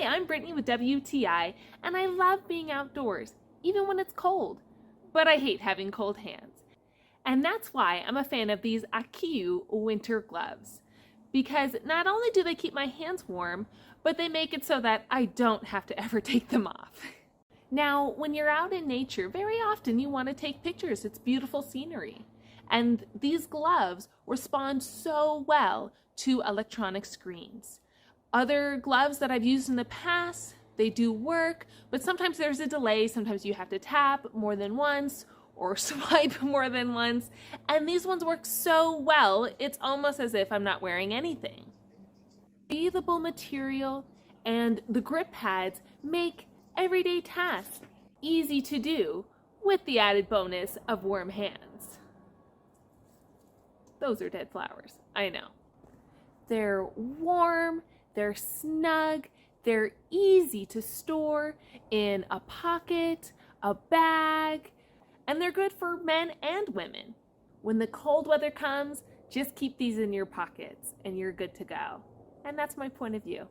Hi, I'm Brittany with WTI, and I love being outdoors, even when it's cold. But I hate having cold hands. And that's why I'm a fan of these Achiou winter gloves. Because not only do they keep my hands warm, but they make it so that I don't have to ever take them off. Now, when you're out in nature, very often you want to take pictures. It's beautiful scenery. And these gloves respond so well to electronic screens. Other gloves that I've used in the past, they do work, but sometimes there's a delay. Sometimes you have to tap more than once or swipe more than once. And these ones work so well, it's almost as if I'm not wearing anything. Breathable material and the grip pads make everyday tasks easy to do with the added bonus of warm hands. Those are dead flowers, I know. They're warm, they're snug, they're easy to store in a pocket, a bag, and they're good for men and women. When the cold weather comes, just keep these in your pockets and you're good to go. And that's my point of view.